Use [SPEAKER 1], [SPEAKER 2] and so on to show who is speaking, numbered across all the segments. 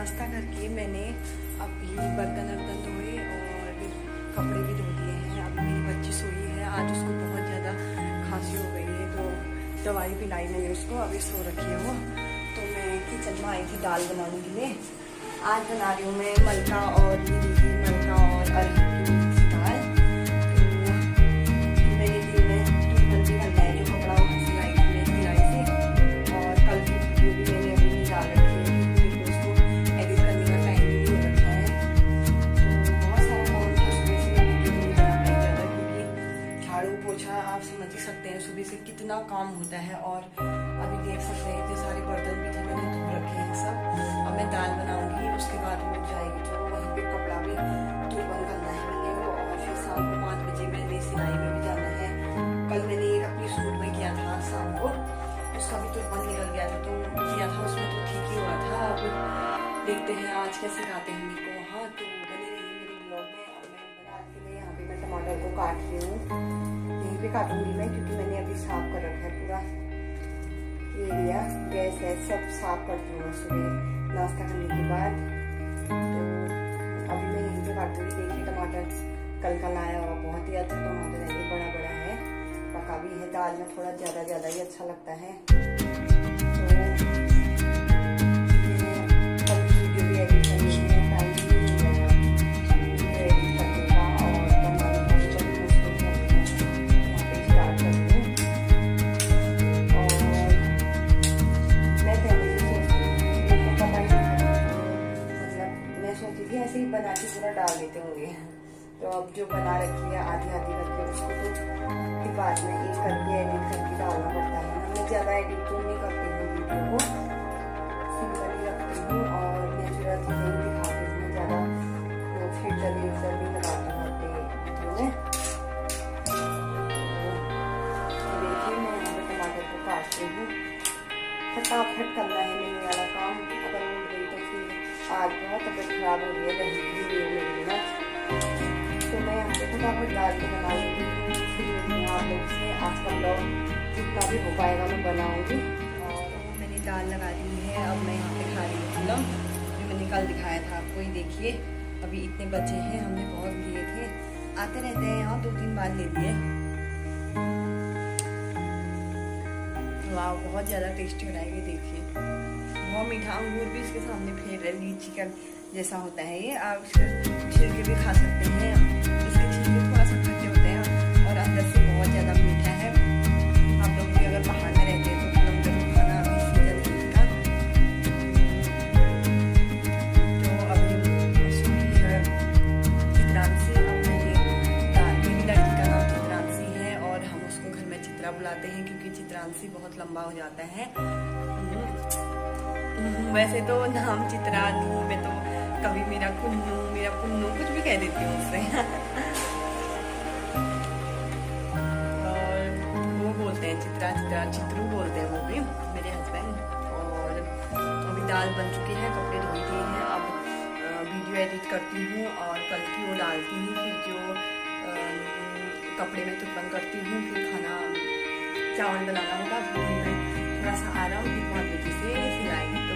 [SPEAKER 1] नाश्ता करके मैंने अभी बर्तन धोए और फिर कपड़े भी धो दिए हैं। अभी मेरी बच्ची सोई है, आज उसको बहुत ज़्यादा खांसी हो गई है तो दवाई पिलाई मैंने उसको, अभी सो रखी है वो। तो मैं किचन में आई थी दाल बनाने के लिए। आज बना रही हूँ मैं मलका और मलका और अरहर की मिक्स दाल। तो मेरे दिन में जल्दी बनना है, जो कपड़ा सिलाई थी मैं सिलाई से, और कल की वीडियो भी मैंने अभी नहीं डाल रखी है क्योंकि उसको एडिट करने का टाइम नहीं हो रखा है। तो बहुत सारा काम था, सुबह से वीडियो नहीं बना पाई ज़्यादा क्योंकि झाड़ू पोछा आप समझ ही सकते हैं सुबह से कितना काम होता है। और अभी देख सकते हैं इतने सारे बर्तन भी थे मैंने धो रखे हैं सब। अब मैं दाल बनाऊंगी, उसके बाद वो उठ जाएगी तो वहीं पे कपड़ा भी तुरबन करना है मैंने वो। और फिर शाम को 5 बजे मैंने सिलाई में भी जाना है। कल मैंने एक अपनी सूट में किया था शाम को, उसका भी तुरबन निकल गया था तो किया था उसमें तो ठीक ही हुआ था। अब देखते हैं आज कैसे खाते हैं मेरे को। हाँ तो बने रहिए मेरे ब्लॉग में। अब मैं बना के लिए यहाँ पे मैं टमाटर को काट रही हूँ, यहीं पे काटूंगी मैं क्योंकि मैंने अभी साफ कर रखा है पूरा एरिया, गैस है सब साफ करती हूँ सुबह नाश्ता करने के बाद। तो अभी मैं यहीं पे काटूंगी। देखिए टमाटर कल का लाया हुआ बहुत ही अच्छा टमाटर है, ये बड़ा बड़ा है, पका भी है। दाल में थोड़ा ज़्यादा ही अच्छा लगता है। तो कल की वीडियो भी एडिट करनी है, टाइम भी नहीं है एडिट करने का और बनाने का। चलिए उसको यहाँ पे स्टार्ट करती हूँ। और मैं पहले से सोचती थी, पता ही नहीं मतलब मैं सोचती थी ऐसे ही बना के पूरा डाल देते होंगे। तो अब जो बना रखी है आधी आधी करके उसको तो फिर बाद में एक करके एडिट करके डालना पड़ता है। मैं ज़्यादा एडिट तो नहीं करती हूँ वीडियो को, सिंपल ही रखती हूँ और नेचुरल चीज़ें ही दिखाती हूँ। ज़्यादा तो फिल्टर भी लगाती हूँ अपने वीडियो में। तो देखिए मैं यहाँ पे टमाटर को काटती हूँ, फटाफट करना है मैंने वाला काम। अगर उठ गई तो फिर आज बहुत तबियत खराब हो रही है, मेरी ना। तो मैं यहाँ पे फटाफट दाल को बनाऊंगी, फिर मैं आप लोग से आज का ब्लॉग जितना भी हो पाएगा मैं बनाऊंगी। और मैंने दाल लगा दी है, अब मैं यहाँ पे खा रही हूँ पुलाव जो मैंने कल दिखाया था आपको। ही देखिए अभी इतने बचे हैं, हमने बहुत लिए थे, आते रहते हैं यहाँ, 2-3 बार ले लिए। वाह बहुत ज़्यादा टेस्टी हो रहा है ये देखिए, बहुत मीठा। अंगूर भी इसके सामने फेर रहे, लीची का जैसा होता है ये। आप इसके छिलके भी खा सकते हैं, इसके छिलके थोड़ा सा खट्टे होते हैं और अंदर से बहुत ज़्यादा मीठा है। आप लोग भी अगर बाहर में रहते हैं तो पुलाव जरूर खाना, अभी सीजन है इसका। तो अभी सूखी है चित्रांशी। अब मैंने मेरी लड़की का नाम चित्रांशी है और हम उसको घर में चित्रा बुलाते हैं क्योंकि चित्रांशी बहुत लंबा हो जाता है। वैसे तो नाम चित्रा नहीं, मैं तो कभी मेरा कुन्नू कुछ भी कह देती हूँ उससे। और वो बोलते हैं चित्रा चित्रू बोलते हैं वो भी मेरे हस्बैंड। और अभी दाल बन चुकी है, कपड़े धो दिए हैं। अब वीडियो एडिट करती हूँ और कल की वो डालती हूँ, फिर जो कपड़े में तुरबन करती हूँ, फिर खाना चावल बनाना होगा। फिर मैं थोड़ा सा आ रहा हूँ, फिर 5 बजे से सिलाई। तो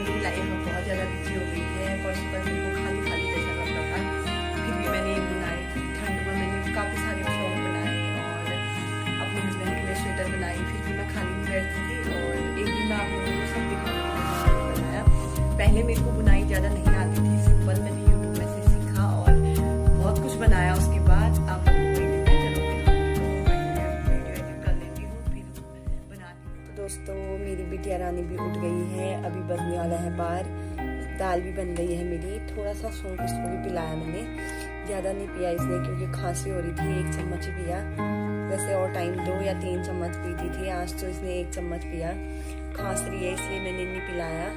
[SPEAKER 1] मेरी लाइफ में बहुत ज़्यादा बिजी हो गई है, परसों तक मेरे को खाली जैसा लगता था। फिर भी मैंने बनाई, ठंड में मैंने काफ़ी सारे फ्रॉक बनाए और अपने हस्बैंड के लिए स्वेटर बनाई। फिर भी मैं खाली नहीं बैठती थी और एक दिन मैं आप लोगों को सब दिखाऊंगी बनाया। पहले मेरे को बुनाई ज़्यादा नहीं आती थी, सिंपल मैंने यूट्यूब में से सीखा और बहुत कुछ बनाया। उसके बाद आप दोस्तों मेरी बिटिया रानी भी उठ गई है, अभी बनने वाला है बार। दाल भी बन गई है मेरी। थोड़ा सा सौंफ इसको भी पिलाया मैंने, ज़्यादा नहीं पिया इसने क्योंकि खांसी हो रही थी, 1 चम्मच ही पिया। वैसे और टाइम 2 या 3 चम्मच पीती थी, आज तो इसने 1 चम्मच पिया। खांस रही है इसलिए मैंने नहीं पिलाया।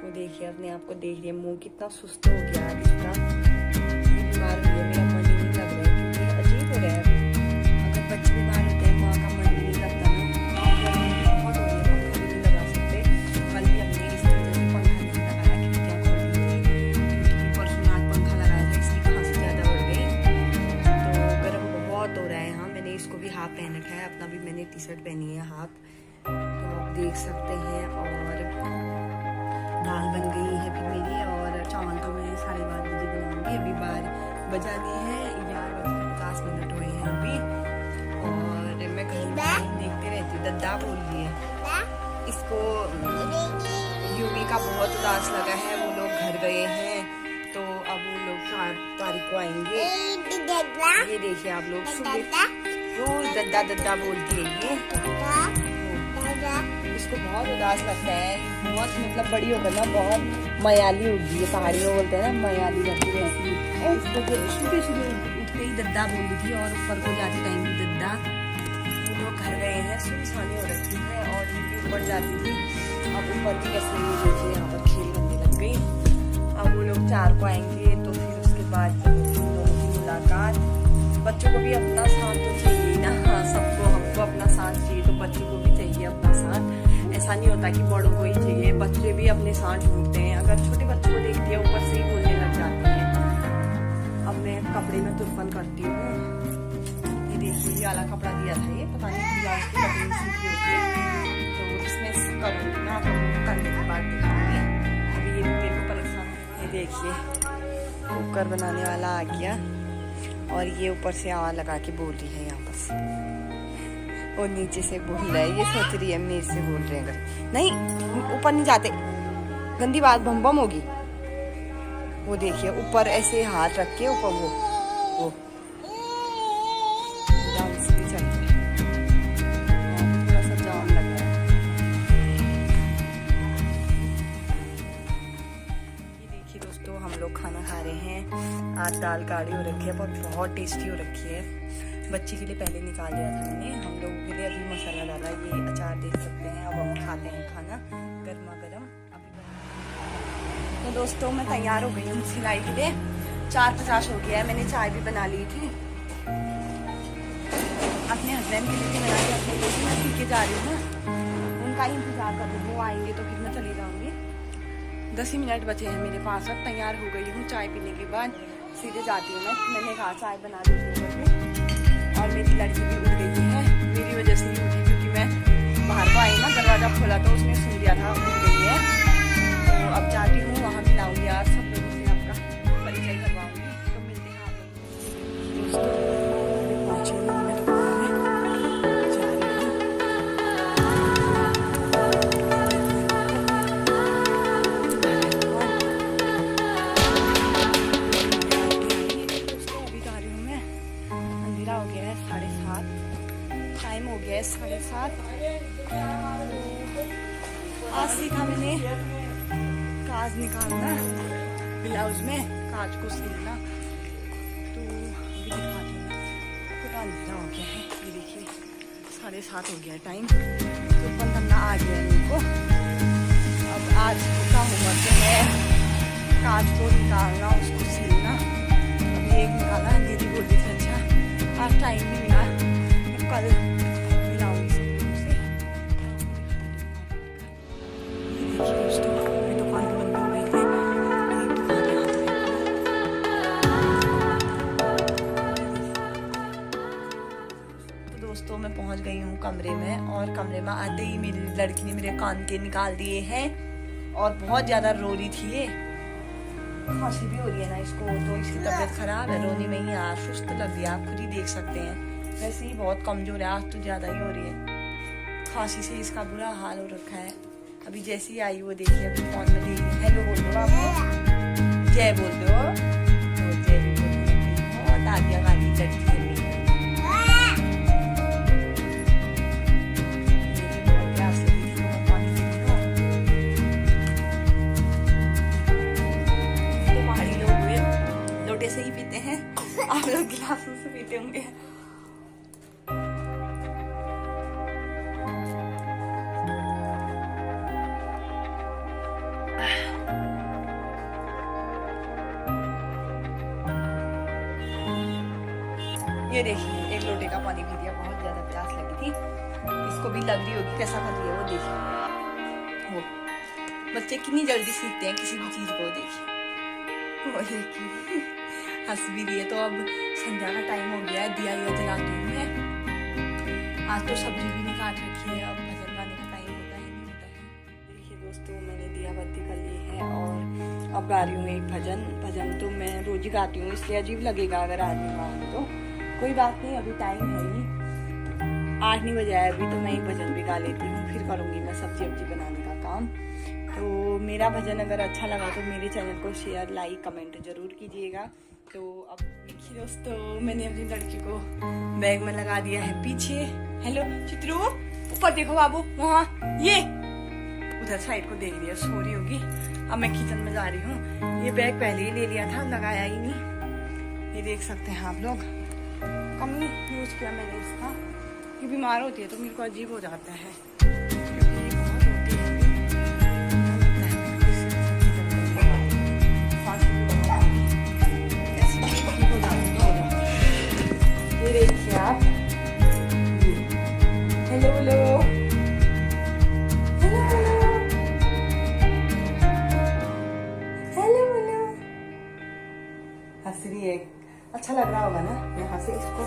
[SPEAKER 1] वो देखिए अपने आप को देख रही है, मुँह कितना सुस्त हो गया इसका, बीमार हुई है। मेरा मन ही नहीं लग रहा है क्योंकि अजीब हो रहा है, अगर बच्चे बीमार होते हैं माँ का मन नहीं लगता ना। पहन रखा है, अपना भी मैंने टी शर्ट पहनी है हाफ, तो आप देख सकते हैं। और दाल बन गई है फिर मेरी, और चावल तो मैं 12:30 बजे बनाऊंगी। अभी 12 बजा दिए हैं, 11:50 हुए हैं अभी। और मैं कहीं देखते रहती हूँ, दद्दा बोल रही है इसको। यूवी का बहुत उदास लगा है, वो लोग घर गए हैं, तो अब वो लोग 4 तारीख को आएंगे। ये देखिए आप लोग, सुबह रोज दद्दा दद्दा बोलती है ये। इसको बहुत उदास लगता है, बहुत मतलब बड़ी होकर ना बहुत मयाली उठी है, पहाड़ियों बोलते हैं ना मयाली करती है वैसी। इसको सुबह सुबह उठते ही दद्दा बोली थी, और ऊपर को जाते टाइम भी दद्दा। वो लोग घर गए हैं, सुनसानी हो रखी है, और ऊपर जाती थी। अब ऊपर भी कैसे ये देखिए यहाँ पर खेल करने लग गई। अब वो लोग 4 को आएंगे, तो फिर उसके बाद दोनों की मुलाकात। बच्चों को भी अपना साथ तो चाहिए ना, हाँ सबको, हमको अपना साथ चाहिए तो बच्चों को भी चाहिए अपना साथ। ऐसा नहीं होता कि बड़ों को ही चाहिए, बच्चे भी अपने साथ ढूंढते हैं। अगर छोटे बच्चों को देखती है ऊपर से ही बोलने लग जाते हैं। अब मैं कपड़े में तुरपन करती हूँ। ये देखिए ये वाला कपड़ा दिया था, ये पता नहीं ब्लाउज की कटिंग सीखी होती है, तो इसमें करूँगी ना, तो करने के बाद दिखाऊंगी। अभी ये मेरे को परेशान, ये देखिए कुकर बनाने वाला आ गया, और ये ऊपर से आवाज लगा के बोल रही है यहाँ पर से, और नीचे से बोल रहा है। ये सोच रही है मेरे से बोल रहे हैं, नहीं ऊपर नहीं जाते, गंदी बात बम बम होगी। वो देखिए ऊपर ऐसे हाथ रख के ऊपर वो डांस भी चल रहा है, थोड़ा सा जाम लग रहा है। ये देखिए दोस्तों, हम लोग खाना खा रहे हैं। आज दाल गाढ़ी हो रखी है, बहुत टेस्टी हो रखी है। बच्ची के लिए पहले निकाल लिया था मैंने, हम लोगों के लिए अभी मसाला डाला। ये अचार देख सकते हैं। अब हम खाते हैं खाना गर्मा गर्म। तो दोस्तों मैं तैयार हो गई हूँ सिलाई के लिए। 4:50 हो गया है, मैंने चाय भी बना ली थी। अपने हस्बैंड के लिए भी बना के अपने लिए भी मैं पी के जा रही हूँ, उनका ही इंतजार कर रही हूँ। वो आएंगे तो फिर मैं चली जाऊँगी। 10 ही मिनट बचे हैं मेरे पास। अब तैयार हो गई हूँ, चाय पीने के बाद सीधे जाती हूँ मैं। मैंने कहा चाय बना दी थी, और मेरी लड़की भी उठ गई है, मेरी वजह से ही उठी, क्योंकि मैं बाहर को आई ना, दरवाजा खोला तो उसने सुन लिया था, उठ गई है। तो अब जाती हूँ, वहाँ मिलाऊंगी यार सब लोगों से, आपका परिचय करवाऊंगी। तो मिलते हैं आप लोग दोस्तों। हो गया है 7:30, टाइम हो गया है 7:30। आज सीखा मैंने काज निकालना, ब्लाउज में काज को सिलना। तो अभी दिखाती हूँ, पूरा अंधेरा हो गया है। ये देखिए 7:30 हो गया है टाइम, तो पंद्रह आ गया है मेरे को। अब आज का होमवर्क है काज को निकालना, उसको सिलना। अभी एक निकाला, दीदी बोल रही थी अच्छा आज टाइम नहीं मिला, कल मिलाऊंगी सब लोगों से। देखिए दोस्तों, मेरी दुकान बंद हो गई थी, तो दोस्तों मैं पहुंच गई हूँ कमरे में, और कमरे में आते ही मेरी लड़की ने मेरे कान के निकाल दिए हैं, और बहुत ज्यादा रो रही थी। ये खांसी भी हो रही है ना इसको, तो इसकी तबीयत खराब है, रोने में ही यार सुस्त लग गया, आप खुद ही देख सकते हैं। वैसे ही बहुत कमजोर है, आज तो ज्यादा ही हो रही है। खांसी से इसका बुरा हाल हो रखा है। अभी जैसे ही आई वो देखिए, अभी फोन में देख रही। हेलो बोल दो आप, जय बोल दो, जय भी बोल दो। बहुत आदिया गाली लड़की है मेरी। से ही पीते हैं, आप लोग गिलासों से पीते होंगे। ये देखिए एक लोटे का पानी पी दिया, बहुत ज्यादा प्यास लगी थी। इसको भी लग रही होगी, कैसा कर रही है वो देखिए। वो बच्चे कितनी जल्दी सीखते हैं किसी भी चीज को, देखिए वो देखिए हंस भी रही है। तो अब संध्या का टाइम हो गया है, दिया जलाती हूँ मैं। आज तो सब्जी भी नहीं काट रखी है, अब भजन गाने का टाइम होता है नहीं होता है। देखिए दोस्तों, मैंने दिया बत्ती कर ली है। अब गा रही हूँ एक भजन तो मैं रोज ही गाती हूँ, इसलिए अजीब लगेगा अगर आज नहीं गाऊंगी तो कोई बात नहीं, अभी टाइम है ही, 8 नहीं बजे आया अभी, तो मैं एक भजन भी गा लेती हूँ, फिर करूँगी मैं सब्जी वब्जी बनाने का काम। तो मेरा भजन अगर अच्छा लगा तो मेरे चैनल को शेयर, लाइक, कमेंट जरूर कीजिएगा। तो अब देखिए दोस्तों, मैंने अपनी लड़की को बैग में लगा दिया है पीछे। हेलो चित्रू, ऊपर देखो बाबू, वहाँ ये उधर साइड को देख लिया, सो रही होगी। अब मैं किचन में जा रही हूँ, ये बैग पहले ही ले लिया था, लगाया ही नहीं, ये देख सकते हैं आप लोग, कम नहीं यूज किया मैंने इसका। ये बीमार होती है तो मेरे को अजीब हो जाता है, क्योंकि ये बहुत होती है, ये देखिए आप, hello hello hello hello hello, हंस रही है, अच्छा लग रहा होगा ना। यहाँ से इसको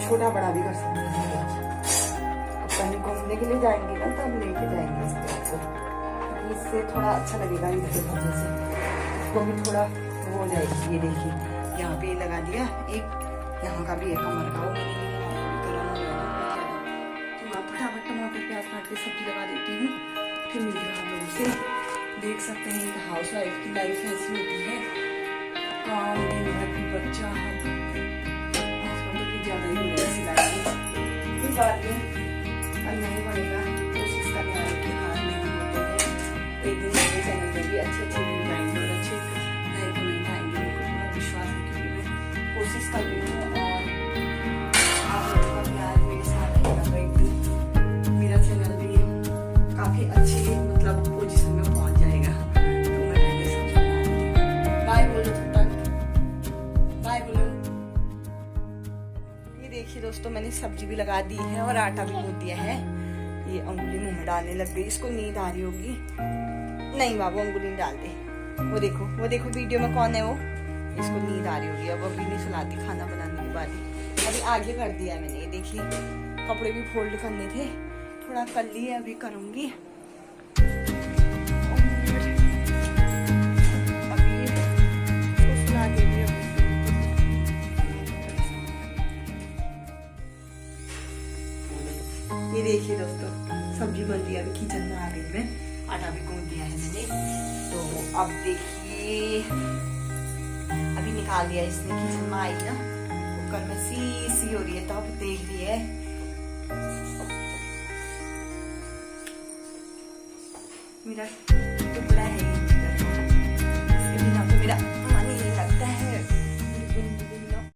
[SPEAKER 1] छोटा बड़ा भी कर सकते हैं, अब कहीं घूमने के लिए जाएंगे ना तब लेके जाएंगे इस तरह को, क्योंकि इससे थोड़ा अच्छा लगेगा, इसके वजह से इसको भी थोड़ा वो हो जाएगी। ये देखिए यहाँ पे लगा दिया एक, यहाँ का भी एक कमर का, वो मैंने तो मैं फटाफट टमाटर प्याज काट के सब्जी लगा देती हूँ, फिर मिलती हूँ हम लोगों से। देख सकते हैं एक हाउस वाइफ की लाइफ ऐसी होती है, काम दिन भर भी बच्चा, आजकल तो कुछ ज्यादा ही हो रहा है सिलाई, कोई बात नहीं, कल नहीं पड़ेगा, कोशिश करने वाले की हार नहीं होते हैं। एक दिन मेरे चैनल पर भी अच्छे अच्छे व्यूज आएंगे और अच्छे नए कमेंट आएंगे, मेरे को पूरा विश्वास है, क्योंकि मैं कोशिश कर रही हूँ और आप लोगों का प्यार मेरे साथ रहेगा, तो एक दिन मेरा चैनल भी काफी अच्छी मतलब पोजीशन में पहुंच जाएगा। तो मैं पहले सब बाय बोलो, तब तक बाय बोलो। ये देखिए दोस्तों, मैंने सब्जी भी लगा दी है और आटा भी गूंथ दिया है। ये अंगुली मुंह में डालने लग गई, इसको नींद आ रही होगी। नहीं बाबू, अंगुली डाल दे, वो देखो वीडियो में कौन है वो, इसको नींद आ रही होगी। अब अभी नहीं सुलाती, खाना बनाने के बाद ही अभी आगे कर दिया है मैंने। ये देखिए कपड़े भी फोल्ड करने थे, थोड़ा कर लिए, अभी करूंगी। अभी इसको सुला देंगे। ये देखिए दोस्तों, सब्जी बन रही है, अभी किचन में आ गई मैं, आटा भी गूंथ दिया है मैंने। तो अब देखिए, अभी निकाल दिया इसने, किचन में आई ना, कुकर में सी हो रही है, तो अब देख रही है। मेरा